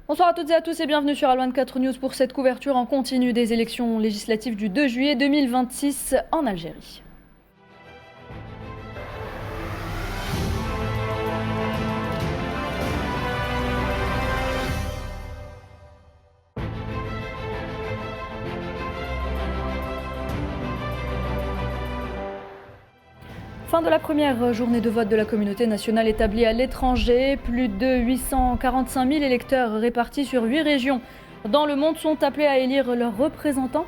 Bonsoir à toutes et à tous et bienvenue sur Al24 News pour cette couverture en continu des élections législatives du 2 juillet 2026 en Algérie. Fin de la première journée de vote de la communauté nationale établie à l'étranger. Plus de 845 000 électeurs répartis sur 8 régions dans le monde sont appelés à élire leurs représentants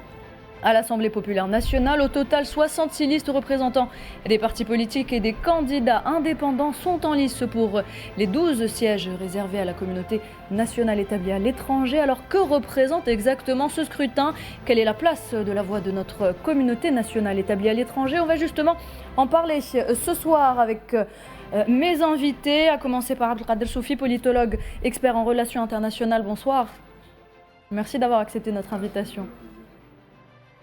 à l'Assemblée populaire nationale. Au total, 66 listes représentant des partis politiques et des candidats indépendants sont en lice pour les 12 sièges réservés à la communauté nationale établie à l'étranger. Alors que représente exactement ce scrutin? Quelle est la place de la voix de notre communauté nationale établie à l'étranger? On va justement en parler ce soir avec mes invités, à commencer par Abdelkader Soufi, politologue, expert en relations internationales. Bonsoir. Merci d'avoir accepté notre invitation.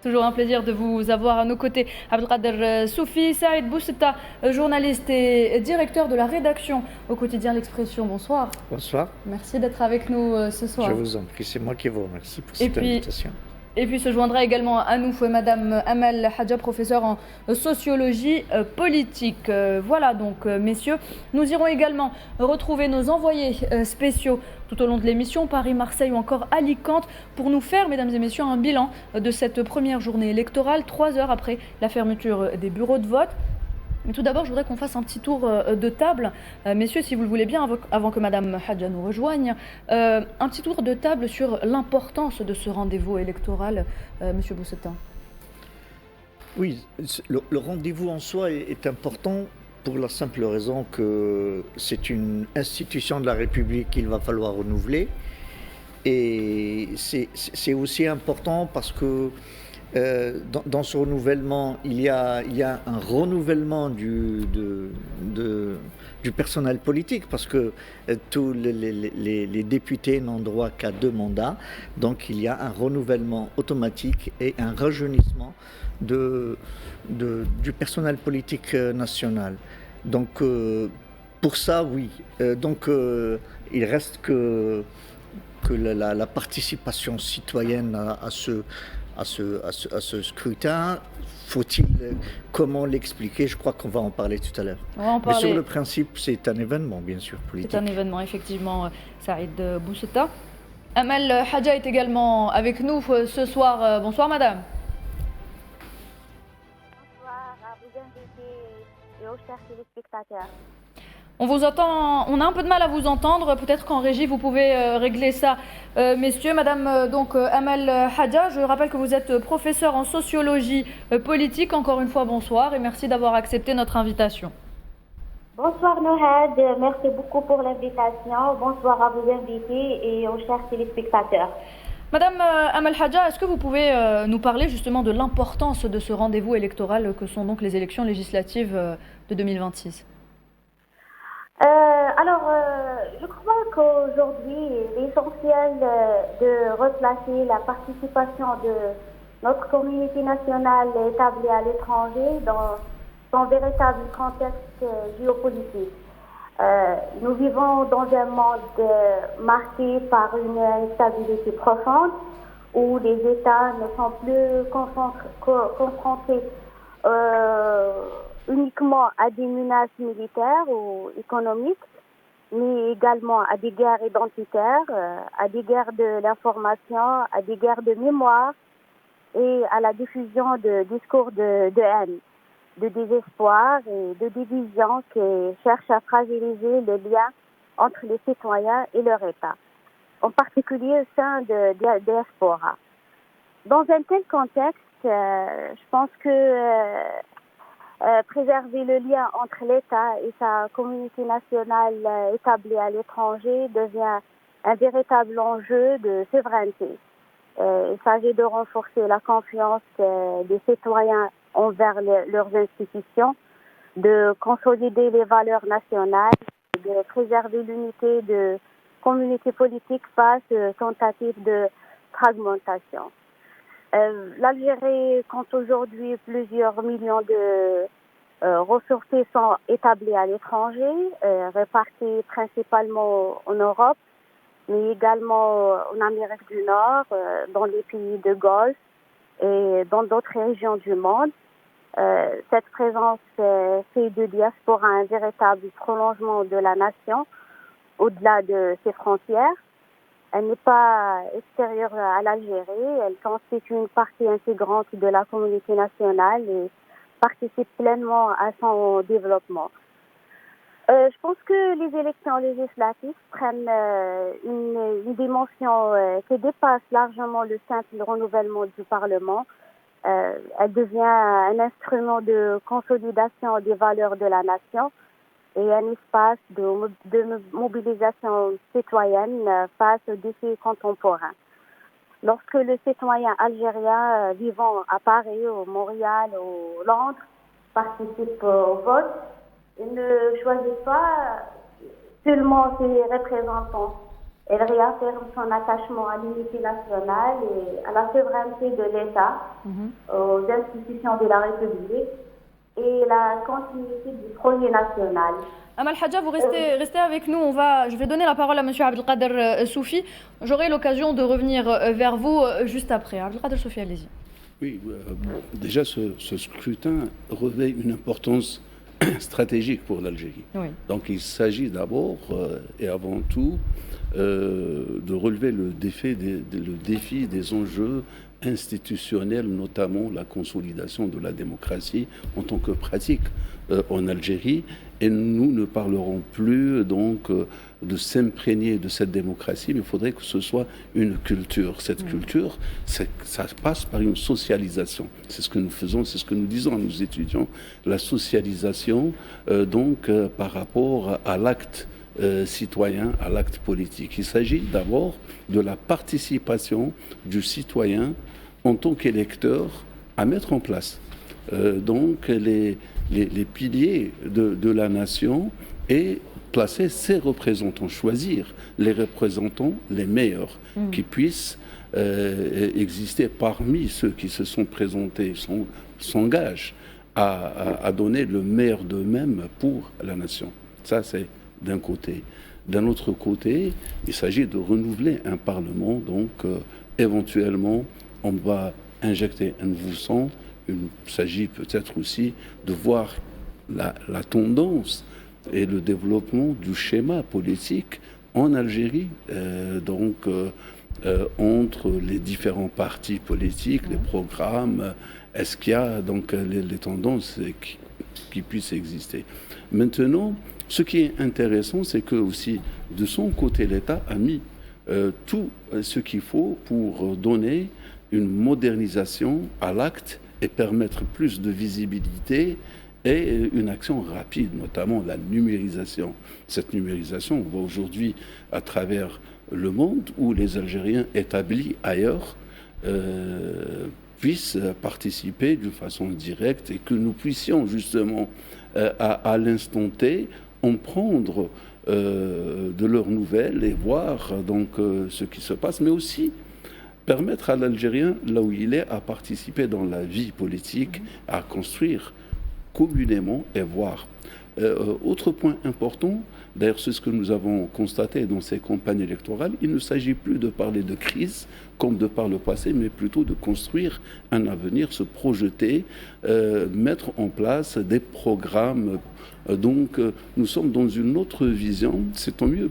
Toujours un plaisir de vous avoir à nos côtés. Abdelkader Soufi, Saïd Bousseta, journaliste et directeur de la rédaction au quotidien L'Expression. Bonsoir. Bonsoir. Merci d'être avec nous ce soir. Je vous en prie, c'est moi qui vous remercie pour cette invitation. Et puis se joindra également à nous Madame Amal Hadja, professeure en sociologie politique. Voilà donc messieurs, nous irons également retrouver nos envoyés spéciaux tout au long de l'émission, Paris, Marseille ou encore Alicante, pour nous faire, mesdames et messieurs, un bilan de cette première journée électorale, 3 heures après la fermeture des bureaux de vote. Mais tout d'abord, je voudrais qu'on fasse un petit tour de table. Messieurs, si vous le voulez bien, avant que Madame Hadja nous rejoigne, un petit tour de table sur l'importance de ce rendez-vous électoral. Monsieur Bousseta. Oui, le rendez-vous en soi est important pour la simple raison que c'est une institution de la République qu'il va falloir renouveler. Et c'est aussi important parce que dans ce renouvellement, il y a un renouvellement du personnel politique parce que tous les députés n'ont droit qu'à 2 mandats. Donc il y a un renouvellement automatique et un rajeunissement du personnel politique national. Donc pour ça, oui. Il reste que la participation citoyenne à ce scrutin. Faut-il, comment l'expliquer? Je crois qu'on va en parler tout à l'heure. Mais sur le principe, c'est un événement, bien sûr, politique. C'est un événement, effectivement, Saïd Bousseta. Amal Hadja est également avec nous ce soir. Bonsoir, madame. Bonsoir à vos invités et aux chers téléspectateurs. On vous entend, on a un peu de mal à vous entendre. Peut-être qu'en régie, vous pouvez régler ça. Messieurs, madame Amal Hadja, je rappelle que vous êtes professeur en sociologie politique. Encore une fois, bonsoir et merci d'avoir accepté notre invitation. Bonsoir Nohad, merci beaucoup pour l'invitation. Bonsoir à vos invités et aux chers téléspectateurs. Madame Amal Hadja, est-ce que vous pouvez nous parler justement de l'importance de ce rendez-vous électoral que sont donc les élections législatives de 2026 ? Je crois qu'aujourd'hui, l'essentiel de replacer la participation de notre communauté nationale établie à l'étranger dans son véritable contexte géopolitique. Nous vivons dans un monde marqué par une instabilité profonde où les États ne sont plus confrontés uniquement à des menaces militaires ou économiques, mais également à des guerres identitaires, à des guerres de l'information, à des guerres de mémoire et à la diffusion de discours de haine, de désespoir et de division qui cherchent à fragiliser le lien entre les citoyens et leur État, en particulier au sein de la diaspora. Dans un tel contexte, je pense que préserver le lien entre l'État et sa communauté nationale établie à l'étranger devient un véritable enjeu de souveraineté. Il s'agit de renforcer la confiance des citoyens envers leurs institutions, de consolider les valeurs nationales, de préserver l'unité de communautés politiques face aux tentatives de fragmentation. L'Algérie compte aujourd'hui plusieurs millions de ressortissants sont établis à l'étranger, répartis principalement en Europe, mais également en Amérique du Nord, dans les pays de Golfe et dans d'autres régions du monde. Cette présence fait de diaspora un véritable prolongement de la nation au-delà de ses frontières. Elle n'est pas extérieure à l'Algérie, elle constitue une partie intégrante de la communauté nationale et participe pleinement à son développement. Je pense que les élections législatives prennent une dimension qui dépasse largement le simple renouvellement du Parlement. Elle devient un instrument de consolidation des valeurs de la nation et un espace de mobilisation citoyenne face aux défis contemporains. Lorsque le citoyen algérien vivant à Paris, au Montréal, au Londres participe au vote, il ne choisit pas seulement ses représentants. Elle réaffirme son attachement à l'unité nationale et à la souveraineté de l'État, aux institutions de la République et la continuité du projet national. Amal Hadja, vous restez avec nous. Je vais donner la parole à M. Abdelkader Soufi. J'aurai l'occasion de revenir vers vous juste après. Abdelkader Soufi, allez-y. Oui, déjà ce scrutin revêt une importance stratégique pour l'Algérie. Oui. Donc il s'agit d'abord et avant tout de relever le défi des enjeux institutionnels, notamment la consolidation de la démocratie en tant que pratique en Algérie. Et nous ne parlerons plus donc de s'imprégner de cette démocratie, mais il faudrait que ce soit une culture. Cette culture, ça passe par une socialisation. C'est ce que nous faisons, c'est ce que nous disons à nos étudiants, la socialisation par rapport à l'acte citoyen, à l'acte politique. Il s'agit d'abord de la participation du citoyen en tant qu'électeur à mettre en place les piliers de la nation et placer ses représentants, choisir les représentants les meilleurs qui puissent exister parmi ceux qui se sont présentés, s'engagent à donner le meilleur d'eux-mêmes pour la nation. Ça, c'est d'un côté. D'un autre côté, il s'agit de renouveler un Parlement, donc éventuellement, on va injecter un nouveau sang. Il s'agit peut-être aussi de voir la tendance et le développement du schéma politique en Algérie, entre les différents partis politiques, les programmes. Est-ce qu'il y a donc les tendances qui puissent exister? Maintenant, ce qui est intéressant, c'est que aussi, de son côté, l'État a mis tout ce qu'il faut pour donner une modernisation à l'acte et permettre plus de visibilité et une action rapide, notamment la numérisation. Cette numérisation, on voit aujourd'hui à travers le monde où les Algériens établis ailleurs puissent participer d'une façon directe et que nous puissions justement à l'instant T en prendre de leurs nouvelles et voir donc ce qui se passe, mais aussi permettre à l'Algérien, là où il est, à participer dans la vie politique, à construire communément et voir. Autre point important, d'ailleurs c'est ce que nous avons constaté dans ces campagnes électorales, il ne s'agit plus de parler de crise comme de par le passé, mais plutôt de construire un avenir, se projeter, mettre en place des programmes. Donc nous sommes dans une autre vision, c'est tant mieux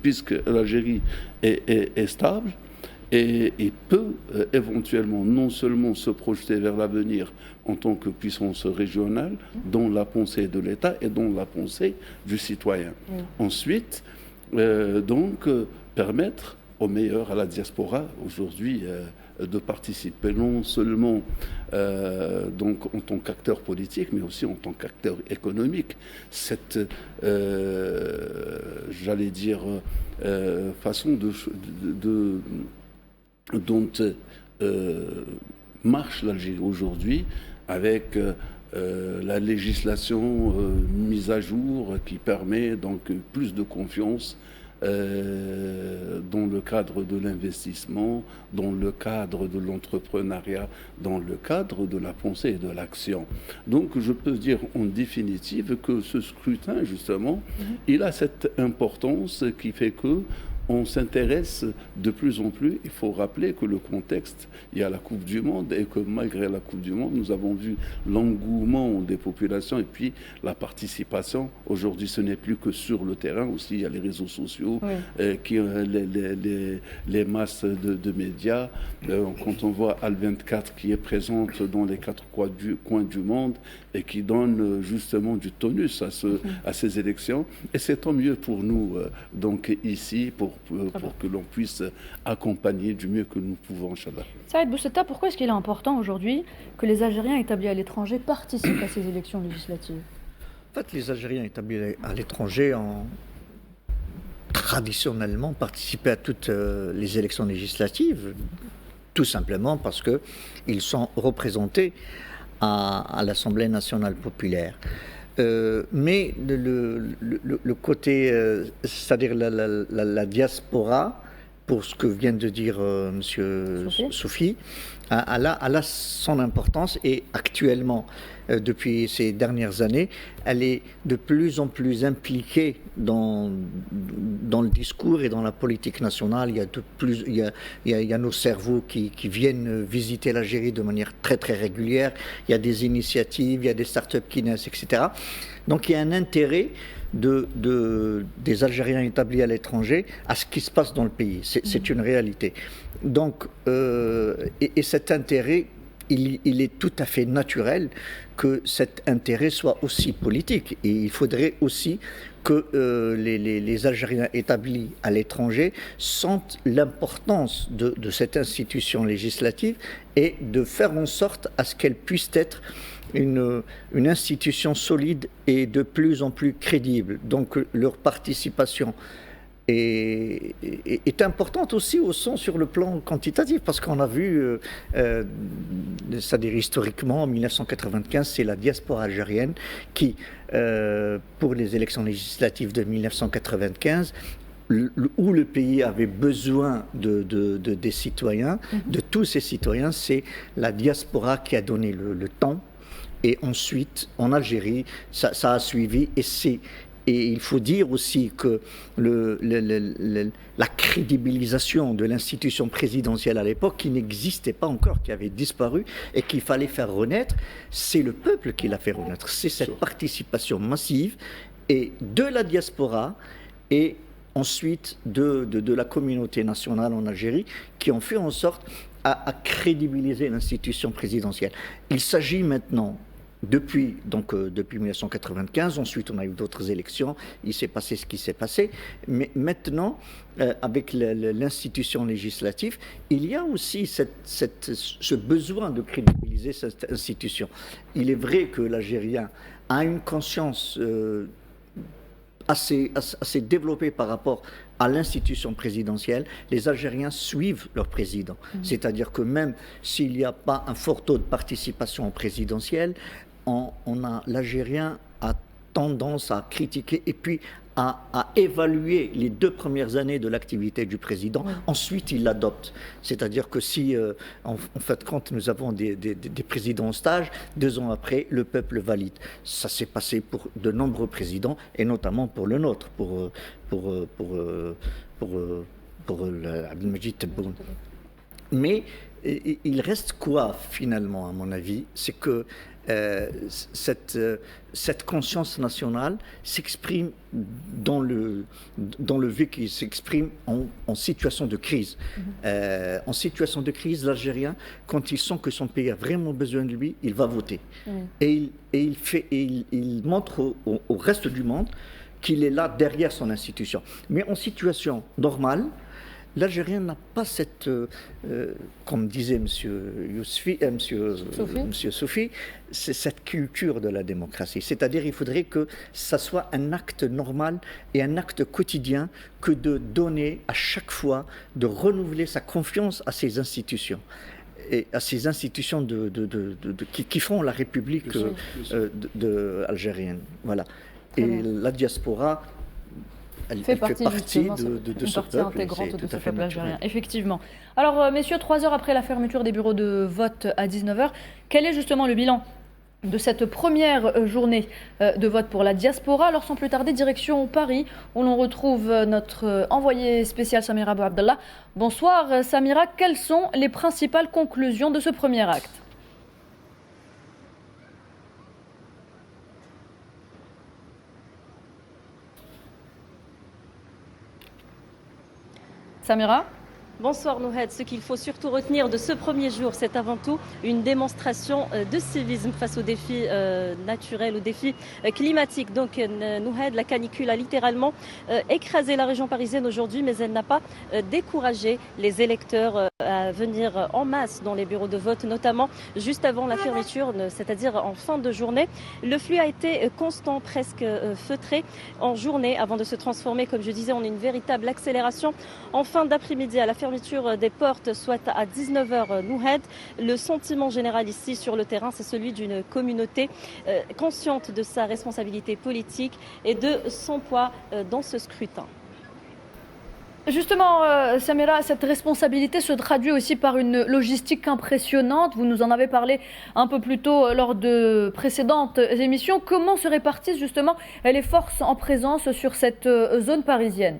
puisque l'Algérie est stable, et peut éventuellement non seulement se projeter vers l'avenir en tant que puissance régionale, dans la pensée de l'État et dans la pensée du citoyen. Ensuite, permettre au meilleur à la diaspora aujourd'hui de participer non seulement en tant qu'acteur politique, mais aussi en tant qu'acteur économique. Cette, façon dont marche l'Algérie aujourd'hui, avec la législation mise à jour qui permet donc plus de confiance dans le cadre de l'investissement, dans le cadre de l'entrepreneuriat, dans le cadre de la pensée et de l'action. Donc je peux dire en définitive que ce scrutin, justement, il a cette importance qui fait que on s'intéresse de plus en plus. Il faut rappeler que le contexte, il y a la Coupe du Monde et que malgré la Coupe du Monde, nous avons vu l'engouement des populations et puis la participation. Aujourd'hui, ce n'est plus que sur le terrain aussi, il y a les réseaux sociaux, les masses de médias. Quand on voit Al24 qui est présente dans les 4 coins du monde et qui donne justement du tonus à ces élections. Et c'est tant mieux pour nous, donc ici, pour que l'on puisse accompagner du mieux que nous pouvons, Inch'Allah. Saïd Boussetta, pourquoi est-ce qu'il est important aujourd'hui que les Algériens établis à l'étranger participent à ces élections législatives? En fait, les Algériens établis à l'étranger ont traditionnellement participé à toutes les élections législatives, tout simplement parce qu'ils sont représentés à l'Assemblée nationale populaire. Mais le côté, c'est-à-dire la diaspora, pour ce que vient de dire M. Soufi, elle a son importance et actuellement, depuis ces dernières années, elle est de plus en plus impliquée dans le discours et dans la politique nationale. Il y a nos cerveaux qui viennent visiter l'Algérie de manière très très régulière. Il y a des initiatives, il y a des startups qui naissent, etc. Donc il y a un intérêt des Algériens établis à l'étranger à ce qui se passe dans le pays. C'est une réalité. Donc, et cet intérêt, il est tout à fait naturel que cet intérêt soit aussi politique. Et il faudrait aussi que les Algériens établis à l'étranger sentent l'importance de cette institution législative et de faire en sorte à ce qu'elle puisse être une institution solide et de plus en plus crédible. Donc leur participation est importante aussi sur le plan quantitatif, parce qu'on a vu, c'est-à-dire historiquement, en 1995, c'est la diaspora algérienne qui, pour les élections législatives de 1995, où le pays avait besoin des citoyens, de tous ces citoyens, c'est la diaspora qui a donné le temps. Et ensuite, en Algérie, ça a suivi. Et il faut dire aussi que la crédibilisation de l'institution présidentielle à l'époque, qui n'existait pas encore, qui avait disparu et qu'il fallait faire renaître, c'est le peuple qui l'a fait renaître. C'est cette participation massive et de la diaspora et ensuite de la communauté nationale en Algérie qui ont fait en sorte à crédibiliser l'institution présidentielle. Il s'agit maintenant, depuis 1995, ensuite on a eu d'autres élections, il s'est passé ce qui s'est passé, mais maintenant, avec l'institution législative, il y a aussi ce besoin de crédibiliser cette institution. Il est vrai que l'Algérien a une conscience assez développée par rapport à l'institution présidentielle. Les Algériens suivent leur président. C'est-à-dire que même s'il n'y a pas un fort taux de participation présidentielle, l'Algérien a tendance à critiquer et puis à évaluer les 2 premières années de l'activité du président. Ensuite, il l'adopte. C'est-à-dire que si, en fait, quand nous avons des présidents en stage, 2 ans après, le peuple valide. Ça s'est passé pour de nombreux présidents, et notamment pour le nôtre, pour Abdelmajid Tebboune. Mais il reste quoi, finalement, à mon avis? C'est que cette conscience nationale s'exprime dans le vécu, s'exprime en situation de crise. En situation de crise, l'Algérien, quand il sent que son pays a vraiment besoin de lui, il va voter. Et il montre au reste du monde qu'il est là derrière son institution. Mais en situation normale, l'Algérien n'a pas cette, comme disait M. Soufi, c'est cette culture de la démocratie. C'est-à-dire qu'il faudrait que ça soit un acte normal et un acte quotidien que de donner à chaque fois, de renouveler sa confiance à ces institutions. Et à ces institutions qui font la République algérienne. Voilà. Et la diaspora, elle fait partie de ce peuple intégrante de ce peuple algérien, effectivement. Alors, messieurs, 3 heures après la fermeture des bureaux de vote à 19h, quel est justement le bilan de cette première journée de vote pour la diaspora. Alors sans plus tarder, direction Paris, où l'on retrouve notre envoyé spécial Samira Abou Abdallah. Bonsoir Samira, quelles sont les principales conclusions de ce premier acte ? Samira ? Bonsoir Nouhed. Ce qu'il faut surtout retenir de ce premier jour, c'est avant tout une démonstration de civisme face aux défis naturels, aux défis climatiques. Donc Nouhed, la canicule a littéralement écrasé la région parisienne aujourd'hui, mais elle n'a pas découragé les électeurs à venir en masse dans les bureaux de vote, notamment juste avant la fermeture, c'est-à-dire en fin de journée. Le flux a été constant, presque feutré en journée, avant de se transformer, comme je disais, en une véritable accélération en fin d'après-midi à la fermeture des portes, soit à 19h Nouhed. Le sentiment général ici sur le terrain, c'est celui d'une communauté consciente de sa responsabilité politique et de son poids dans ce scrutin. Justement, Samira, cette responsabilité se traduit aussi par une logistique impressionnante. Vous nous en avez parlé un peu plus tôt lors de précédentes émissions. Comment se répartissent justement les forces en présence sur cette zone parisienne ?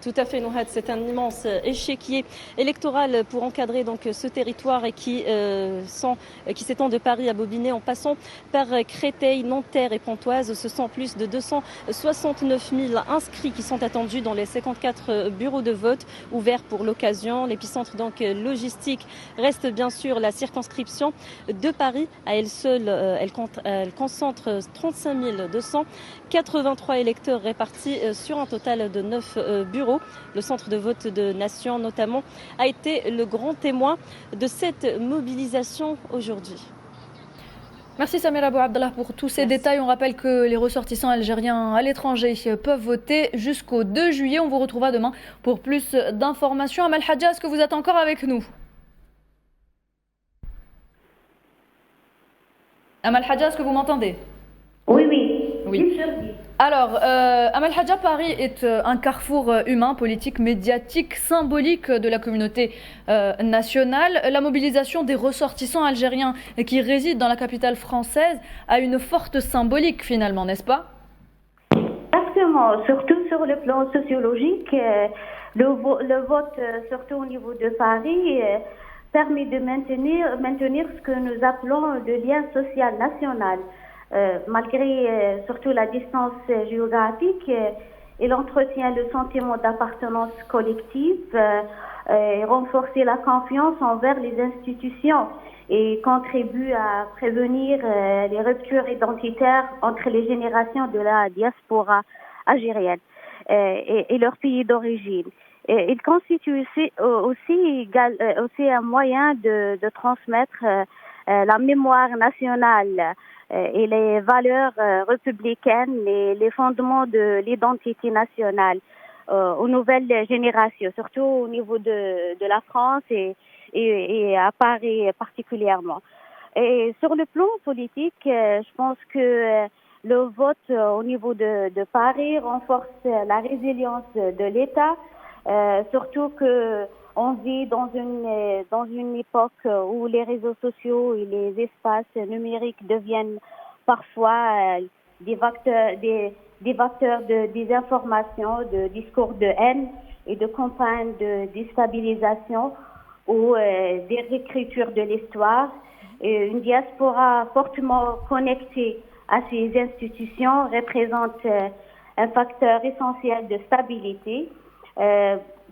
Tout à fait, Nouhed, c'est un immense échiquier électoral pour encadrer donc ce territoire et qui s'étend de Paris à Bobigny en passant par Créteil, Nanterre et Pontoise. Ce sont plus de 269 000 inscrits qui sont attendus dans les 54 bureaux de vote ouverts pour l'occasion. L'épicentre donc logistique reste bien sûr la circonscription de Paris. À elle seule, elle concentre 35 283 électeurs répartis sur un total de 9 bureaux. Le centre de vote de Nation, notamment, a été le grand témoin de cette mobilisation aujourd'hui. Merci Samira Abou Abdallah pour tous ces détails. On rappelle que les ressortissants algériens à l'étranger peuvent voter jusqu'au 2 juillet. On vous retrouvera demain pour plus d'informations. Amal Hadja, est-ce que vous êtes encore avec nous ? Amal Hadja, est-ce que vous m'entendez ? Oui. Alors, Amal Hadja, Paris est un carrefour humain, politique, médiatique, symbolique de la communauté nationale. La mobilisation des ressortissants algériens qui résident dans la capitale française a une forte symbolique finalement, n'est-ce pas ? Exactement, surtout sur le plan sociologique. Le vote, surtout au niveau de Paris, permet de maintenir ce que nous appelons le lien social national. Malgré surtout la distance géographique, il entretient le sentiment d'appartenance collective et renforcer la confiance envers les institutions et contribue à prévenir les ruptures identitaires entre les générations de la diaspora algérienne et leur pays d'origine. Il constitue aussi un moyen de transmettre la mémoire nationale et les valeurs républicaines et les fondements de l'identité nationale aux nouvelles générations, surtout au niveau de la France et à Paris particulièrement. Et sur le plan politique, je pense que le vote au niveau de Paris renforce la résilience de l'État, surtout que on vit dans une époque où les réseaux sociaux et les espaces numériques deviennent parfois des vecteurs de désinformation, de discours de haine et de campagnes de déstabilisation ou des réécritures de l'histoire. Et une diaspora fortement connectée à ces institutions représente un facteur essentiel de stabilité.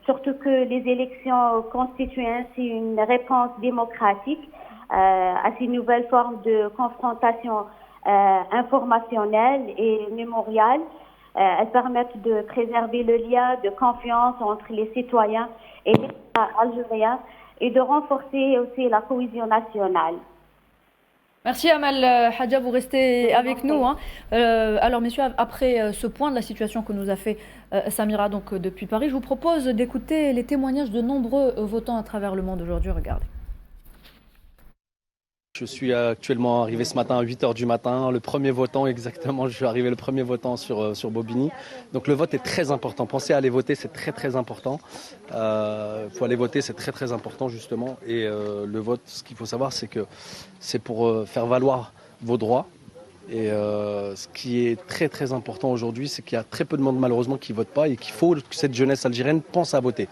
Surtout que les élections constituent ainsi une réponse démocratique à ces nouvelles formes de confrontation informationnelle et mémoriale. Elles permettent de préserver le lien de confiance entre les citoyens et l'État algérien et de renforcer aussi la cohésion nationale. Merci Amal Hadja, vous restez avec nous. Alors messieurs, après ce point de la situation que nous a fait Samira donc, depuis Paris, je vous propose d'écouter les témoignages de nombreux votants à travers le monde aujourd'hui. Regardez. Je suis actuellement arrivé ce matin à 8h du matin, le premier votant exactement, je suis arrivé le premier votant sur Bobigny. Donc le vote est très important, pensez à aller voter, c'est très très important. Il faut aller voter, c'est très très important justement. Et le vote, ce qu'il faut savoir, c'est que c'est pour faire valoir vos droits. Et ce qui est très très important aujourd'hui, c'est qu'il y a très peu de monde malheureusement qui ne vote pas et qu'il faut que cette jeunesse algérienne pense à voter.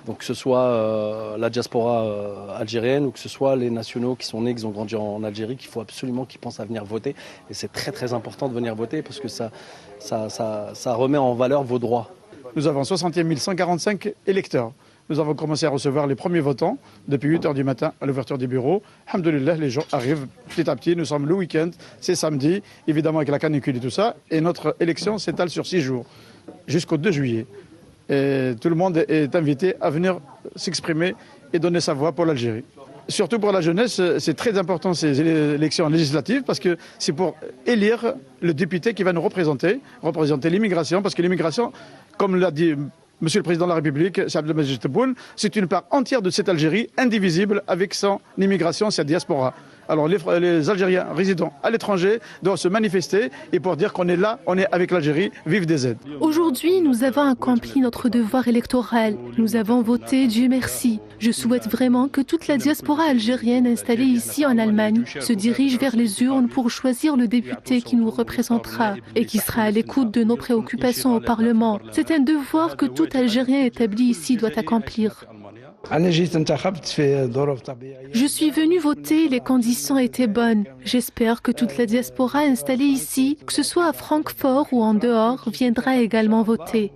Donc que ce soit la diaspora algérienne ou que ce soit les nationaux qui sont nés, qui ont grandi en Algérie, qu'il faut absolument qu'ils pensent à venir voter. Et c'est très très important de venir voter parce que ça remet en valeur vos droits. Nous avons 61 145 électeurs. Nous avons commencé à recevoir les premiers votants depuis 8h du matin à l'ouverture des bureaux. Alhamdoulilah, les gens arrivent petit à petit. Nous sommes le week-end, c'est samedi, évidemment avec la canicule et tout ça. Et notre élection s'étale sur 6 jours, jusqu'au 2 juillet. Et tout le monde est invité à venir s'exprimer et donner sa voix pour l'Algérie. Surtout pour la jeunesse, c'est très important ces élections législatives parce que c'est pour élire le député qui va nous représenter l'immigration. Parce que l'immigration, comme l'a dit Monsieur le Président de la République, Abdelmadjid Tebboune, c'est une part entière de cette Algérie, indivisible avec son immigration, sa diaspora. Alors les Algériens résidant à l'étranger doivent se manifester et pour dire qu'on est là, on est avec l'Algérie, vive des aides. Aujourd'hui, nous avons accompli notre devoir électoral. Nous avons voté, Dieu merci. Je souhaite vraiment que toute la diaspora algérienne installée ici en Allemagne se dirige vers les urnes pour choisir le député qui nous représentera et qui sera à l'écoute de nos préoccupations au Parlement. C'est un devoir que tout Algérien établi ici doit accomplir. Je suis venu voter, les conditions étaient bonnes. J'espère que toute la diaspora installée ici, que ce soit à Francfort ou en dehors, viendra également voter.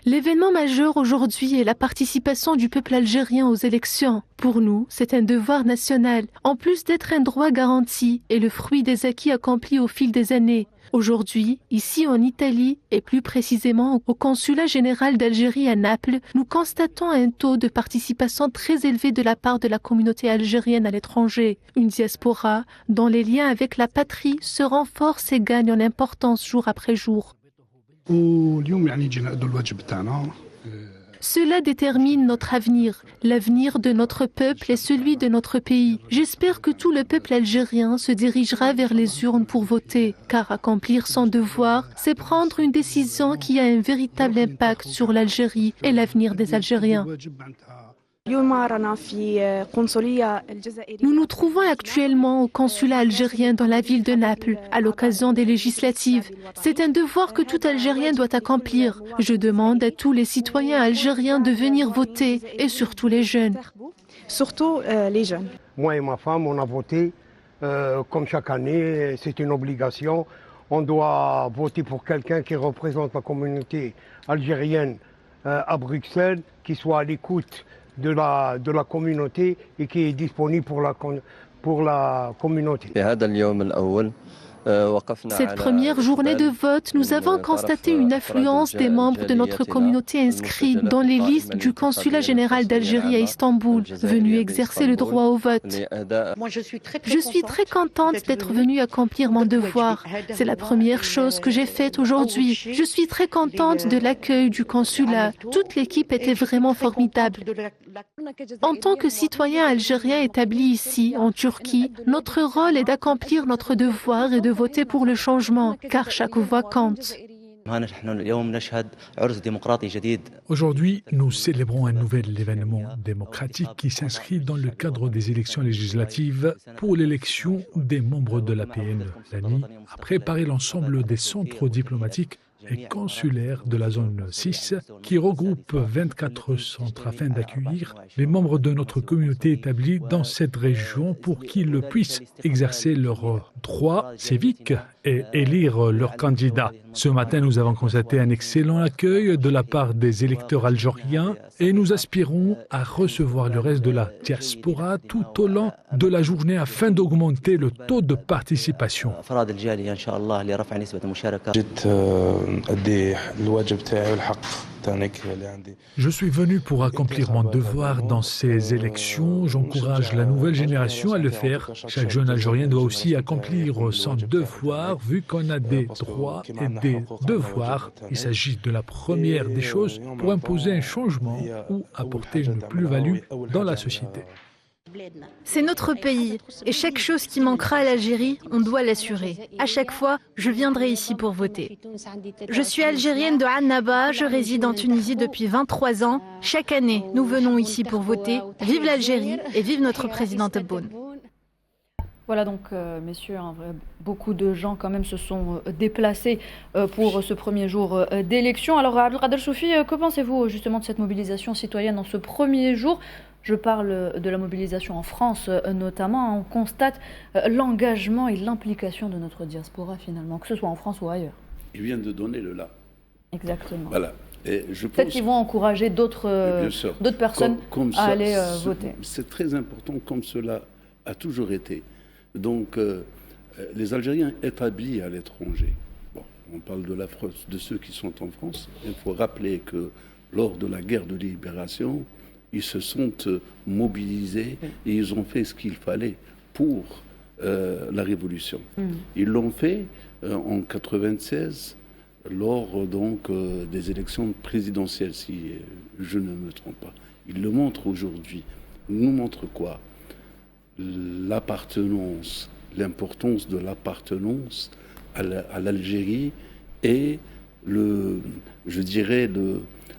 L'événement majeur aujourd'hui est la participation du peuple algérien aux élections. Pour nous, c'est un devoir national, en plus d'être un droit garanti et le fruit des acquis accomplis au fil des années. Aujourd'hui, ici en Italie, et plus précisément au Consulat général d'Algérie à Naples, nous constatons un taux de participation très élevé de la part de la communauté algérienne à l'étranger. Une diaspora dont les liens avec la patrie se renforcent et gagnent en importance jour après jour. Cela détermine notre avenir, l'avenir de notre peuple et celui de notre pays. J'espère que tout le peuple algérien se dirigera vers les urnes pour voter, car accomplir son devoir, c'est prendre une décision qui a un véritable impact sur l'Algérie et l'avenir des Algériens. Nous nous trouvons actuellement au consulat algérien dans la ville de Naples, à l'occasion des législatives. C'est un devoir que tout Algérien doit accomplir. Je demande à tous les citoyens algériens de venir voter, et surtout les jeunes. Surtout les jeunes. Moi et ma femme, on a voté comme chaque année, c'est une obligation. On doit voter pour quelqu'un qui représente la communauté algérienne à Bruxelles, qui soit à l'écoute de la communauté et qui est disponible pour la communauté. Cette première journée de vote, nous avons constaté une affluence des membres de notre communauté inscrits dans les listes du Consulat général d'Algérie à Istanbul, venus exercer le droit au vote. Je suis très contente d'être venue accomplir mon devoir. C'est la première chose que j'ai faite aujourd'hui. Je suis très contente de l'accueil du consulat. Toute l'équipe était vraiment formidable. En tant que citoyens algériens établis ici, en Turquie, notre rôle est d'accomplir notre devoir et de voter pour le changement, car chaque voix compte. Aujourd'hui, nous célébrons un nouvel événement démocratique qui s'inscrit dans le cadre des élections législatives pour l'élection des membres de l'APN. L'ANI a préparé l'ensemble des centres diplomatiques et consulaires de la zone 6 qui regroupe 24 centres afin d'accueillir les membres de notre communauté établie dans cette région pour qu'ils puissent exercer leurs droits civiques et élire leurs candidats. Ce matin, nous avons constaté un excellent accueil de la part des électeurs algériens et nous aspirons à recevoir le reste de la diaspora tout au long de la journée afin d'augmenter le taux de participation. Je suis venu pour accomplir mon devoir dans ces élections. J'encourage la nouvelle génération à le faire. Chaque jeune Algérien doit aussi accomplir son devoir, vu qu'on a des droits et des devoirs. Il s'agit de la première des choses pour imposer un changement ou apporter une plus-value dans la société. C'est notre pays et chaque chose qui manquera à l'Algérie, on doit l'assurer. À chaque fois, je viendrai ici pour voter. Je suis algérienne de Annaba, je réside en Tunisie depuis 23 ans. Chaque année, nous venons ici pour voter. Vive l'Algérie et vive notre président Tebboune. Voilà donc, messieurs, beaucoup de gens quand même se sont déplacés pour ce premier jour d'élection. Alors, Abdelkader Choufi, que pensez-vous justement de cette mobilisation citoyenne en ce premier jour ? Je parle de la mobilisation en France notamment. On constate l'engagement et l'implication de notre diaspora finalement, que ce soit en France ou ailleurs. Ils viennent de donner le là. Exactement. Voilà. Peut-être qu'ils vont encourager d'autres personnes à aller voter. C'est très important comme cela a toujours été. Donc, les Algériens établis à l'étranger, bon, on parle de ceux qui sont en France, il faut rappeler que lors de la guerre de libération, ils se sont mobilisés et ils ont fait ce qu'il fallait pour la révolution. Ils l'ont fait en 1996 lors donc des élections présidentielles, si je ne me trompe pas. Ils le montrent aujourd'hui. Ils nous montrent quoi ? L'appartenance, l'importance de l'appartenance à l'Algérie et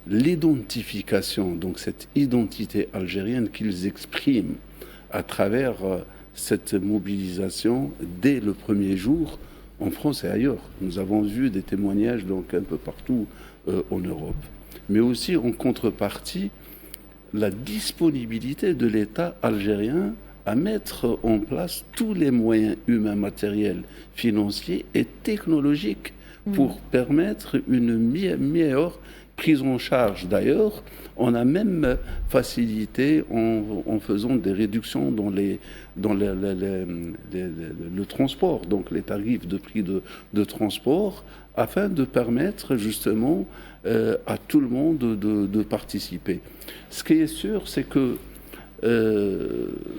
l'identification, donc cette identité algérienne qu'ils expriment à travers cette mobilisation dès le premier jour en France et ailleurs. Nous avons vu des témoignages donc un peu partout en Europe. Mais aussi en contrepartie, la disponibilité de l'État algérien à mettre en place tous les moyens humains, matériels, financiers et technologiques pour permettre une meilleure prise en charge. D'ailleurs, on a même facilité en faisant des réductions dans le transport, donc les tarifs de prix de transport, afin de permettre justement à tout le monde de participer. Ce qui est sûr, c'est que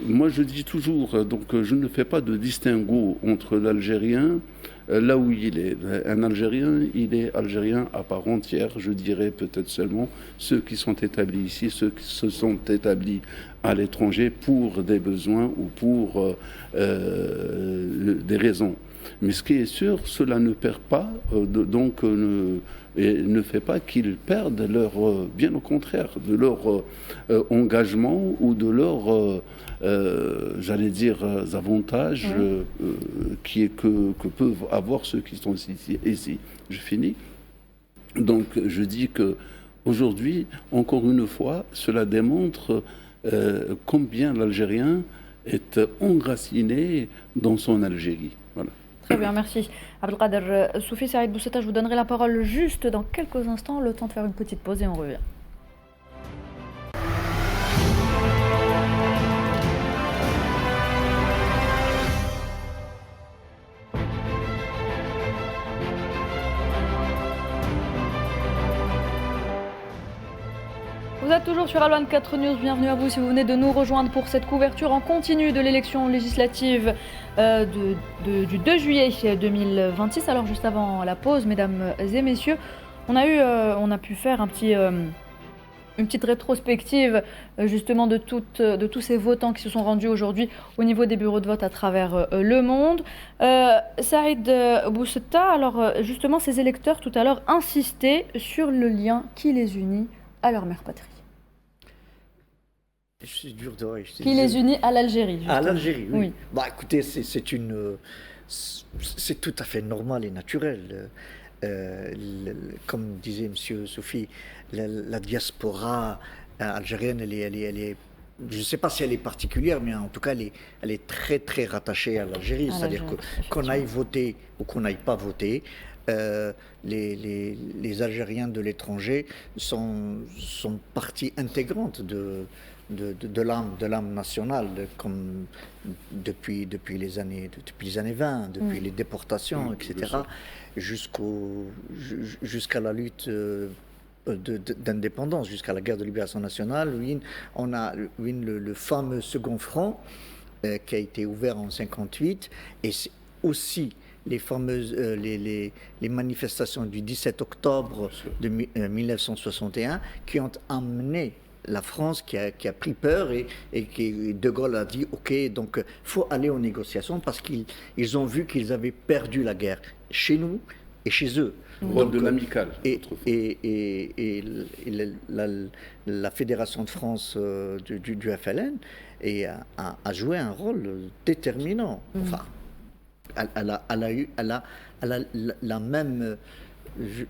moi je dis toujours, donc je ne fais pas de distinguo entre l'Algérien là où il est. Un Algérien, il est Algérien à part entière, je dirais peut-être seulement ceux qui sont établis ici, ceux qui se sont établis à l'étranger pour des besoins ou pour des raisons. Mais ce qui est sûr, cela ne perd pas, ne fait pas qu'ils perdent bien au contraire, de leur engagement ou de leurs, j'allais dire, avantages que peuvent avoir ceux qui sont ici. Je finis. Donc, je dis que aujourd'hui, encore une fois, cela démontre combien l'Algérien est enraciné dans son Algérie. Voilà. Très bien, merci. Abdelkader Choufi, Saïd Boussata, je vous donnerai la parole juste dans quelques instants, le temps de faire une petite pause et on revient. Vous êtes toujours sur Al 24 News, bienvenue à vous si vous venez de nous rejoindre pour cette couverture en continu de l'élection législative du 2 juillet 2026. Alors juste avant la pause, mesdames et messieurs, on a pu faire une petite rétrospective justement de tous ces votants qui se sont rendus aujourd'hui au niveau des bureaux de vote à travers le monde. Saïd Boussata, alors justement ces électeurs tout à l'heure insistaient sur le lien qui les unit à leur mère patrie. Qui les unit à l'Algérie. Justement. À l'Algérie, oui. Bah, écoutez, c'est tout à fait normal et naturel. Comme disait M. Choufi, la diaspora algérienne, elle est, je ne sais pas si elle est particulière, mais en tout cas, elle est très, très rattachée à l'Algérie. C'est-à-dire qu'on aille voter ou qu'on n'aille pas voter, les Algériens de l'étranger sont partie intégrante de l'âme nationale, comme depuis les années 20, depuis les déportations, etc., jusqu'à la lutte d'indépendance, jusqu'à la guerre de libération nationale. On a le fameux second front qui a été ouvert en 1958, et c'est aussi les fameuses les manifestations du 17 octobre de 1961 qui ont amené la France qui a pris peur et qui De Gaulle a dit ok, donc faut aller aux négociations parce qu'ils ont vu qu'ils avaient perdu la guerre chez nous et chez eux. Rôle de l'amical. Et la Fédération de France du FLN a joué un rôle déterminant. Enfin, elle a la même,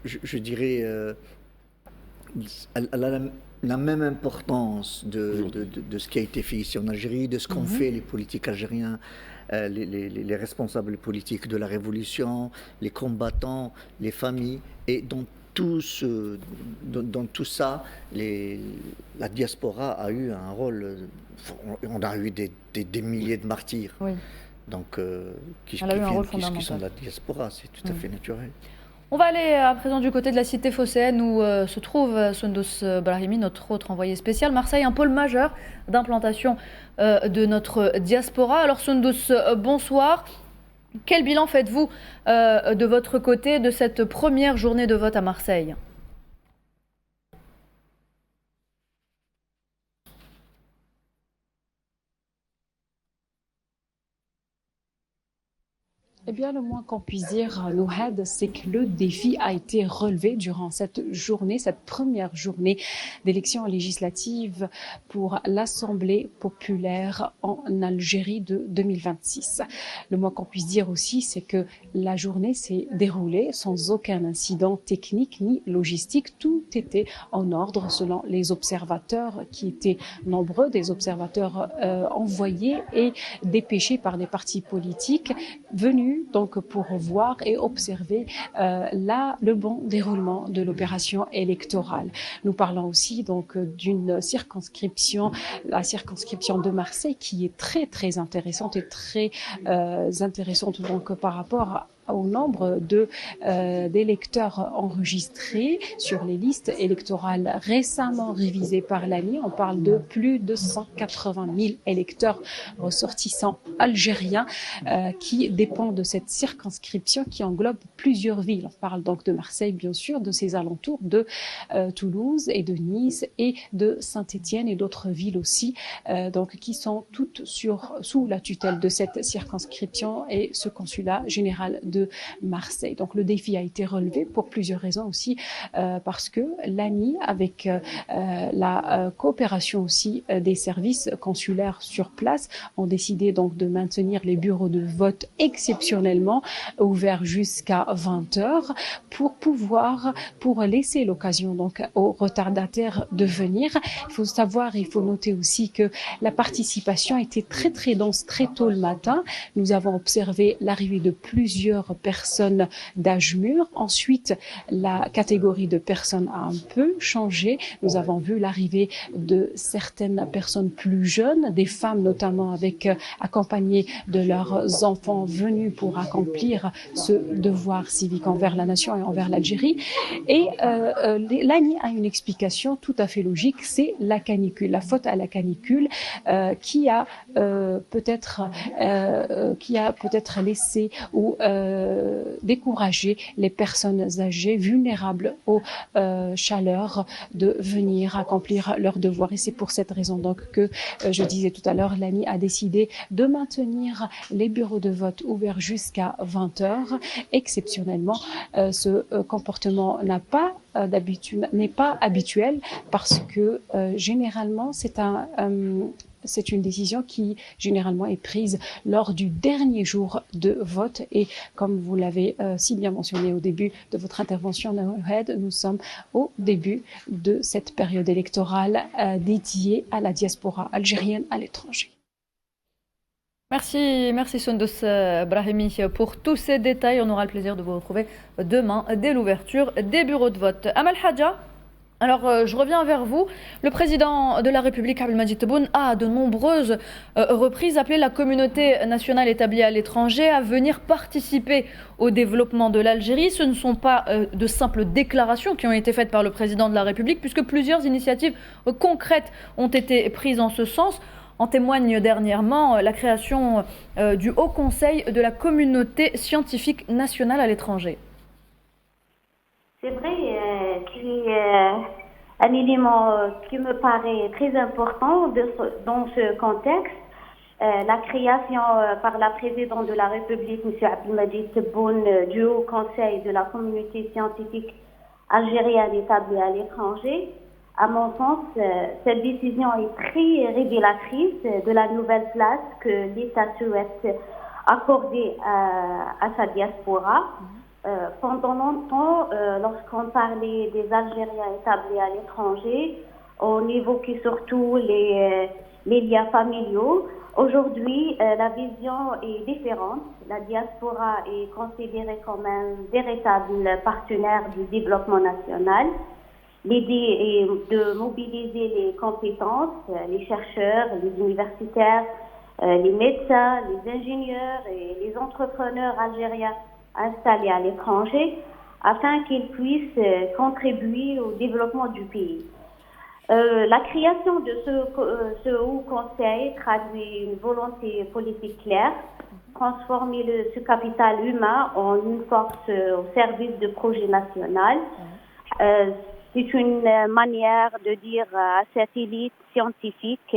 je dirais, elle a la même importance de ce qui a été fait ici en Algérie, de ce qu'ont fait les politiques algériens, les responsables politiques de la Révolution, les combattants, les familles, et dans tout ça, la diaspora a eu un rôle. On a eu des milliers de martyrs, donc qui sont de la diaspora, c'est tout à fait naturel. On va aller à présent du côté de la cité phocéenne où se trouve Soundos Brahimi, notre autre envoyé spécial. Marseille, un pôle majeur d'implantation de notre diaspora. Alors Soundos, bonsoir. Quel bilan faites-vous de votre côté de cette première journée de vote à Marseille ? Eh bien, le moins qu'on puisse dire, Nouhad, c'est que le défi a été relevé durant cette journée, cette première journée d'élection législative pour l'Assemblée populaire en Algérie de 2026. Le moins qu'on puisse dire aussi, c'est que la journée s'est déroulée sans aucun incident technique ni logistique. Tout était en ordre selon les observateurs qui étaient nombreux, des observateurs envoyés et dépêchés par des partis politiques venus donc pour voir et observer le bon déroulement de l'opération électorale. Nous parlons aussi donc d'une circonscription, la circonscription de Marseille, qui est très très intéressante et très intéressante donc par rapport au nombre d'électeurs enregistrés sur les listes électorales récemment révisées par l'ANI. On parle de plus de 180 000 électeurs ressortissants algériens qui dépendent de cette circonscription qui englobe plusieurs villes. On parle donc de Marseille, bien sûr, de ses alentours, de Toulouse et de Nice et de Saint-Étienne et d'autres villes aussi, donc qui sont toutes sous la tutelle de cette circonscription et ce consulat général de Marseille. Donc le défi a été relevé pour plusieurs raisons aussi, parce que l'ANI, avec la coopération aussi des services consulaires sur place, ont décidé donc de maintenir les bureaux de vote exceptionnellement ouverts jusqu'à 20h pour laisser l'occasion donc aux retardataires de venir. Il faut savoir, il faut noter aussi que la participation a été très très dense très tôt le matin. Nous avons observé l'arrivée de plusieurs personnes d'âge mûr. Ensuite, la catégorie de personnes a un peu changé. Nous avons vu l'arrivée de certaines personnes plus jeunes, des femmes notamment accompagnées de leurs enfants venus pour accomplir ce devoir civique envers la nation et envers l'Algérie. Et l'ANI a une explication tout à fait logique, c'est la canicule, la faute à la canicule qui a peut-être laissé ou décourager les personnes âgées vulnérables aux chaleurs de venir accomplir leurs devoirs. Et c'est pour cette raison donc que je disais tout à l'heure, l'ANI a décidé de maintenir les bureaux de vote ouverts jusqu'à 20h. Exceptionnellement, ce comportement n'est pas habituel parce que généralement c'est une décision qui généralement est prise lors du dernier jour de vote et comme vous l'avez si bien mentionné au début de votre intervention, Nouhad, nous sommes au début de cette période électorale dédiée à la diaspora algérienne à l'étranger. Merci Soundos Brahimi pour tous ces détails. On aura le plaisir de vous retrouver demain dès l'ouverture des bureaux de vote. Amal Hadja, alors je reviens vers vous. Le président de la République, Abdelmadjid Tebboune, a à de nombreuses reprises appelé la communauté nationale établie à l'étranger à venir participer au développement de l'Algérie. Ce ne sont pas de simples déclarations qui ont été faites par le président de la République, puisque plusieurs initiatives concrètes ont été prises en ce sens. En témoigne dernièrement la création du Haut Conseil de la communauté scientifique nationale à l'étranger. C'est vrai Un élément qui me paraît très important dans ce contexte, la création par la présidente de la République, M. Abdelmadjid Tebboune, du Haut Conseil de la communauté scientifique algérienne établie à l'étranger. À mon sens, cette décision est très révélatrice de la nouvelle place que l'État souhaite accorder à sa diaspora. Pendant longtemps, lorsqu'on parlait des Algériens établis à l'étranger, on évoquait surtout les liens familiaux. Aujourd'hui, la vision est différente. La diaspora est considérée comme un véritable partenaire du développement national. L'idée est de mobiliser les compétences, les chercheurs, les universitaires, les médecins, les ingénieurs et les entrepreneurs algériens installés à l'étranger afin qu'ils puissent contribuer au développement du pays. La création de ce haut conseil traduit une volonté politique claire, transformer ce capital humain en une force au service du projet national. C'est une manière de dire à cette élite scientifique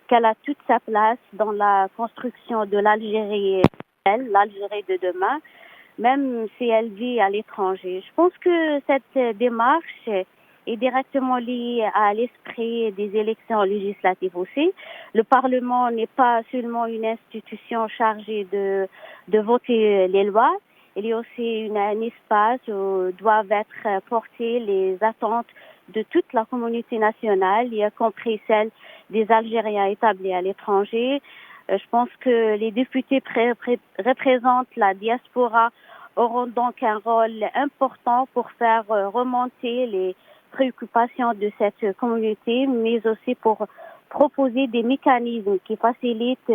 qu'elle a toute sa place dans la construction de l'Algérie, l'Algérie de demain, même si elle vit à l'étranger. Je pense que cette démarche est directement liée à l'esprit des élections législatives aussi. Le Parlement n'est pas seulement une institution chargée de voter les lois, il y a aussi un espace où doivent être portées les attentes de toute la communauté nationale, y compris celle des Algériens établis à l'étranger. Je pense que les députés représentent la diaspora, auront donc un rôle important pour faire remonter les préoccupations de cette communauté, mais aussi pour proposer des mécanismes qui facilitent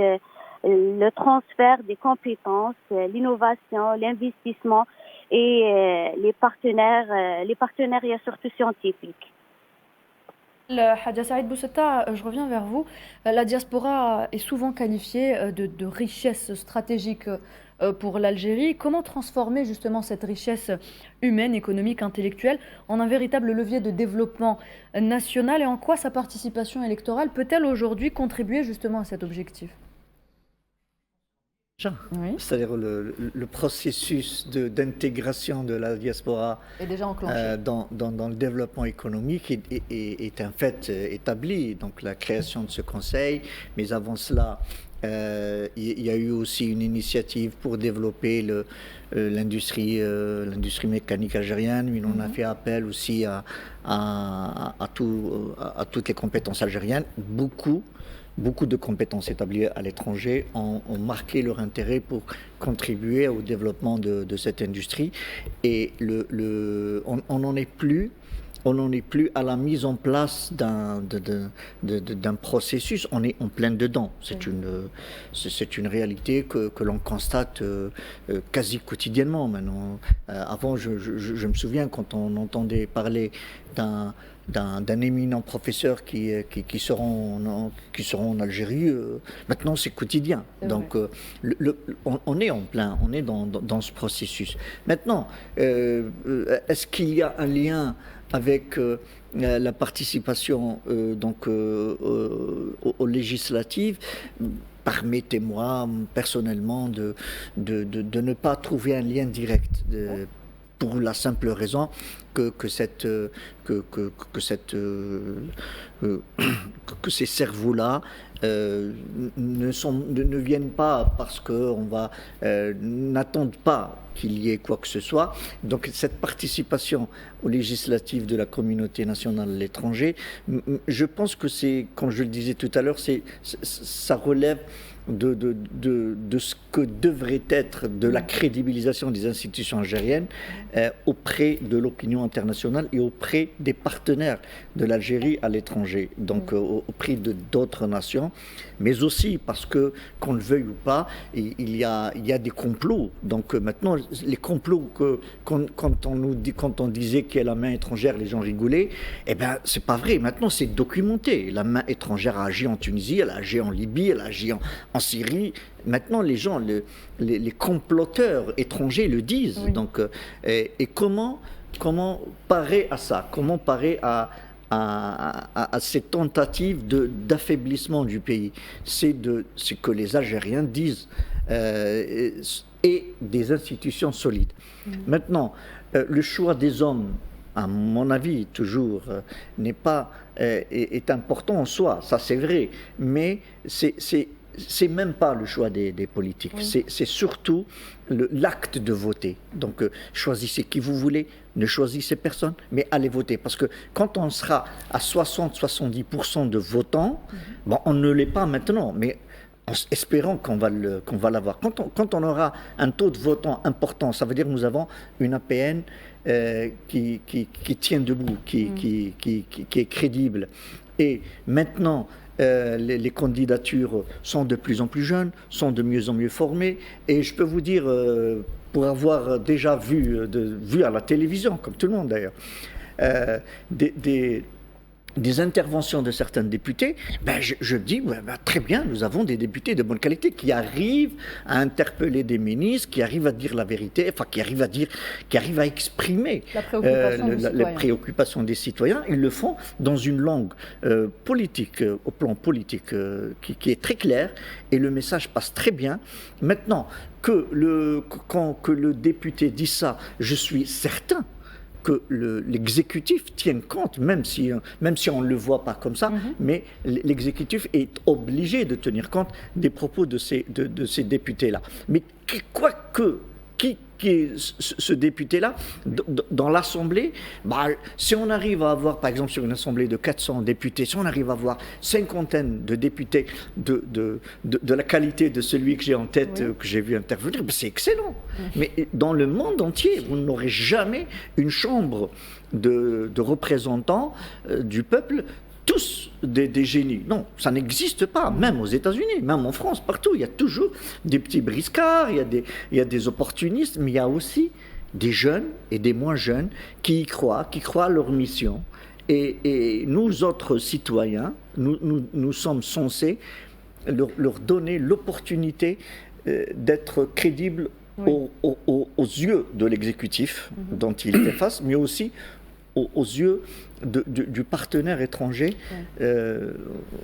le transfert des compétences, l'innovation, l'investissement et les partenariats surtout scientifiques. Hadja Saïd Boussata, je reviens vers vous. La diaspora est souvent qualifiée de richesse stratégique pour l'Algérie. Comment transformer justement cette richesse humaine, économique, intellectuelle en un véritable levier de développement national et en quoi sa participation électorale peut-elle aujourd'hui contribuer justement à cet objectif ? Oui. C'est-à-dire le processus d'intégration de la diaspora est déjà enclenché. Dans le développement économique est un fait établi. Donc la création de ce conseil, mais avant cela, il y a eu aussi une initiative pour développer l'industrie mécanique algérienne. Mais on a fait appel aussi à toutes les compétences algériennes. Beaucoup de compétences établies à l'étranger ont marqué leur intérêt pour contribuer au développement de cette industrie. Et on n'en est plus à la mise en place d'un processus. On est en plein dedans. C'est une réalité que l'on constate quasi quotidiennement maintenant. Avant, je me souviens quand on entendait parler d'un éminent professeur qui seront en Algérie. Maintenant, c'est quotidien. Donc, on est dans ce processus. Maintenant, est-ce qu'il y a un lien avec la participation aux législatives? Permettez-moi personnellement de ne pas trouver un lien direct. Pour la simple raison que ces cerveaux-là ne viennent pas parce qu'on n'attendent pas qu'il y ait quoi que ce soit. Donc cette participation aux législatives de la communauté nationale à l'étranger, je pense que c'est, comme je le disais tout à l'heure, ça relève de ce que devrait être de la crédibilisation des institutions algériennes auprès de l'opinion internationale et auprès des partenaires de l'Algérie à l'étranger, donc auprès d'autres nations, mais aussi parce que, qu'on le veuille ou pas, il y a des complots. Donc maintenant, les complots quand on disait qu'il y a la main étrangère, les gens rigolaient, eh bien c'est pas vrai. Maintenant c'est documenté. La main étrangère a agi en Tunisie, elle a agi en Libye, elle a agi en Syrie. Maintenant, les gens, les comploteurs étrangers le disent. Oui. Donc, et comment parer à ça? Comment parer à à ces tentatives d'affaiblissement du pays. C'est que les Algériens disent et des institutions solides. Maintenant, le choix des hommes, à mon avis, toujours, n'est pas est important en soi, ça c'est vrai, mais c'est même pas le choix des politiques, c'est surtout l'acte de voter. Donc choisissez qui vous voulez, ne choisissez personne, mais allez voter. Parce que quand on sera à 60-70% de votants, bon, on ne l'est pas maintenant, mais en espérant qu'on va l'avoir. Quand on aura un taux de votants important, ça veut dire que nous avons une APN qui tient debout, qui est crédible. Et maintenant, les candidatures sont de plus en plus jeunes, sont de mieux en mieux formées. Et je peux vous dire, pour avoir déjà vu à la télévision, comme tout le monde d'ailleurs, des interventions de certains députés, je dis très bien, nous avons des députés de bonne qualité qui arrivent à interpeller des ministres, qui arrivent à dire la vérité, enfin qui arrivent à exprimer les préoccupations des citoyens. Ils le font dans une langue politique, au plan politique, qui est très claire, et le message passe très bien. Maintenant, que le député dit ça, je suis certain que l'exécutif tienne compte, même si on ne le voit pas comme ça, mais l'exécutif est obligé de tenir compte des propos de ces députés-là. Mais qui est ce député-là dans l'Assemblée, si on arrive à avoir, par exemple, sur une Assemblée de 400 députés, si on arrive à avoir cinquantaine de députés de la qualité de celui que j'ai en tête, que j'ai vu intervenir, c'est excellent. Mais dans le monde entier, vous n'aurez jamais une chambre de représentants du peuple tous des génies. Non, ça n'existe pas, même aux États-Unis, même en France, partout. Il y a toujours des petits briscards, il y a des opportunistes, mais il y a aussi des jeunes et des moins jeunes qui y croient à leur mission. Et nous autres citoyens, nous sommes censés leur donner l'opportunité d'être crédibles aux yeux de l'exécutif dont il fait face, mais aussi aux yeux du partenaire étranger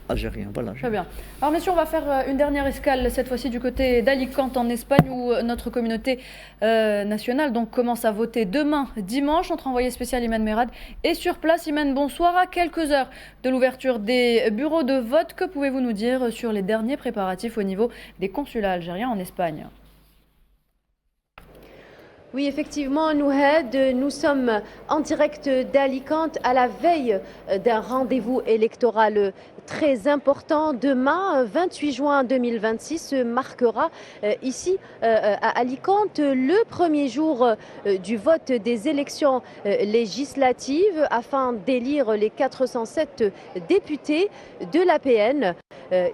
algérien. Voilà. Très bien. Alors messieurs, on va faire une dernière escale, cette fois-ci du côté d'Alicante en Espagne, où notre communauté nationale commence à voter demain, dimanche. Notre envoyé spécial Iman Merad est sur place. Iman, bonsoir. À quelques heures de l'ouverture des bureaux de vote, que pouvez-vous nous dire sur les derniers préparatifs au niveau des consulats algériens en Espagne ? Oui, effectivement, Nouhed, nous sommes en direct d'Alicante à la veille d'un rendez-vous électoral très important. Demain, 28 juin 2026, marquera ici à Alicante le premier jour du vote des élections législatives afin d'élire les 407 députés de l'APN.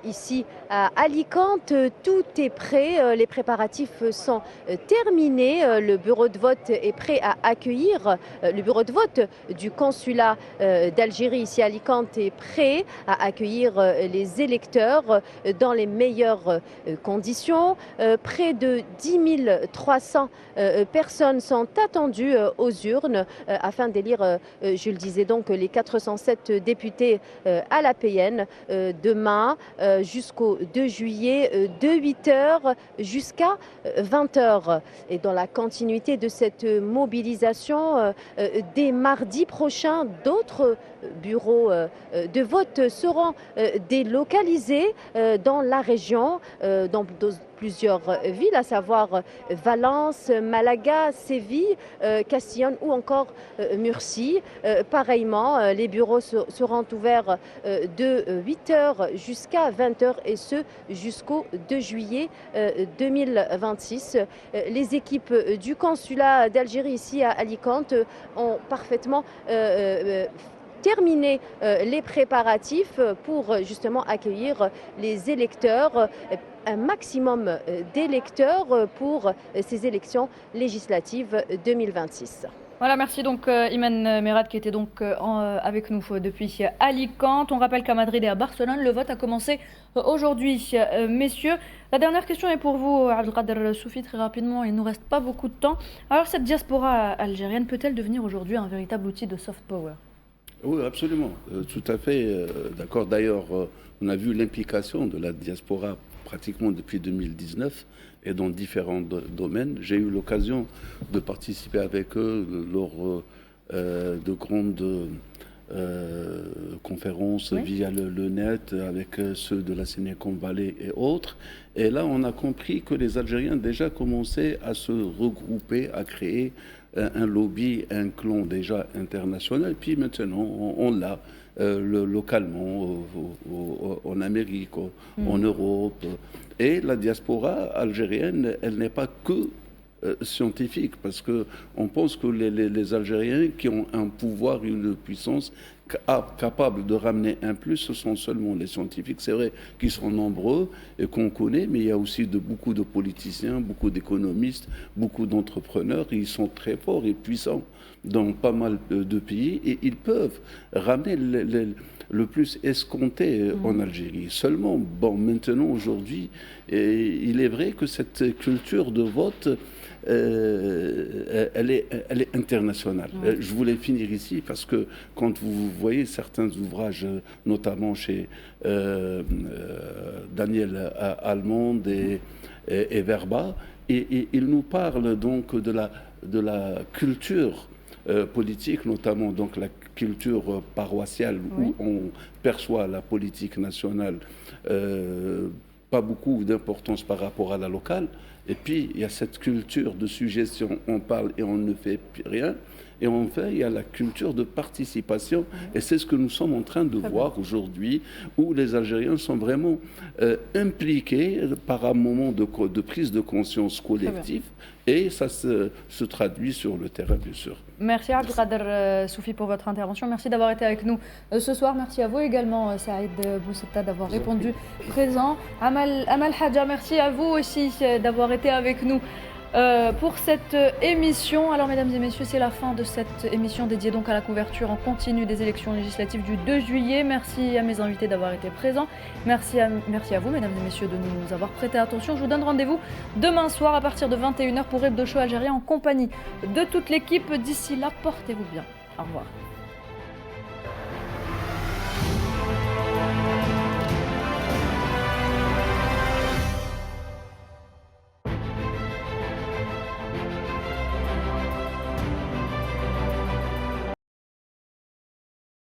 Ici à Alicante, tout est prêt, les préparatifs sont terminés, le bureau de vote est prêt à accueillir, le bureau de vote du consulat d'Algérie ici à Alicante est prêt à accueillir les électeurs dans les meilleures conditions. Près de 10 300 personnes sont attendues aux urnes afin d'élire, je le disais donc, les 407 députés à l'APN demain jusqu'au 2 juillet de 8h jusqu'à 20h. Et dans la continuité de cette mobilisation, dès mardi prochain, d'autres bureaux de vote seront délocalisés dans la région, dans plusieurs villes, à savoir Valence, Malaga, Séville, Castillon ou encore Murcie. Pareillement, les bureaux seront ouverts de 8h jusqu'à 20h et ce jusqu'au 2 juillet 2026. Les équipes du consulat d'Algérie ici à Alicante ont parfaitement terminer les préparatifs pour justement accueillir les électeurs, un maximum d'électeurs pour ces élections législatives 2026. Voilà, merci donc Iman Merad qui était donc avec nous depuis Alicante. On rappelle qu'à Madrid et à Barcelone, le vote a commencé aujourd'hui. Messieurs, la dernière question est pour vous, Abdelkader Soufi, très rapidement, il ne nous reste pas beaucoup de temps. Alors cette diaspora algérienne peut-elle devenir aujourd'hui un véritable outil de soft power ? Oui, absolument, tout à fait d'accord. D'ailleurs, on a vu l'implication de la diaspora pratiquement depuis 2019 et dans différents domaines. J'ai eu l'occasion de participer avec eux lors de grandes conférences via le net avec ceux de la Silicon Valley et autres. Et là, on a compris que les Algériens déjà commençaient à se regrouper, à créer un lobby, un clan déjà international. Puis maintenant, on l'a localement en Amérique, en Europe. Et la diaspora algérienne, elle n'est pas que scientifique, parce qu'on pense que les Algériens qui ont un pouvoir, une puissance capable de ramener un plus, ce sont seulement les scientifiques. C'est vrai qu'ils sont nombreux et qu'on connaît, mais il y a aussi beaucoup de politiciens, beaucoup d'économistes, beaucoup d'entrepreneurs. Ils sont très forts et puissants dans pas mal de pays et ils peuvent ramener le plus escompté en Algérie. Seulement, maintenant, aujourd'hui, il est vrai que cette culture de vote, elle est internationale. Je voulais finir ici parce que quand vous voyez certains ouvrages, notamment chez Daniel Almond et Verba, et ils nous parlent donc de la culture politique, notamment donc la culture paroissiale où on perçoit la politique nationale pas beaucoup d'importance par rapport à la locale. Et puis, il y a cette culture de suggestion, on parle et on ne fait rien. Et enfin, il y a la culture de participation. Et c'est ce que nous sommes en train de voir aujourd'hui, où les Algériens sont vraiment impliqués par un moment de prise de conscience collective. Et ça se traduit sur le terrain, bien sûr. Merci Abdelkader Soufi pour votre intervention. Merci d'avoir été avec nous ce soir. Merci à vous également, Saïd Boussetta, d'avoir répondu présent. Amal Hadja, merci à vous aussi d'avoir été avec nous pour cette émission. Alors mesdames et messieurs, c'est la fin de cette émission dédiée donc à la couverture en continu des élections législatives du 2 juillet. Merci à mes invités d'avoir été présents. Merci à vous mesdames et messieurs de nous avoir prêté attention. Je vous donne rendez-vous demain soir à partir de 21h pour Hebdo Show Algérien en compagnie de toute l'équipe. D'ici là, portez-vous bien. Au revoir.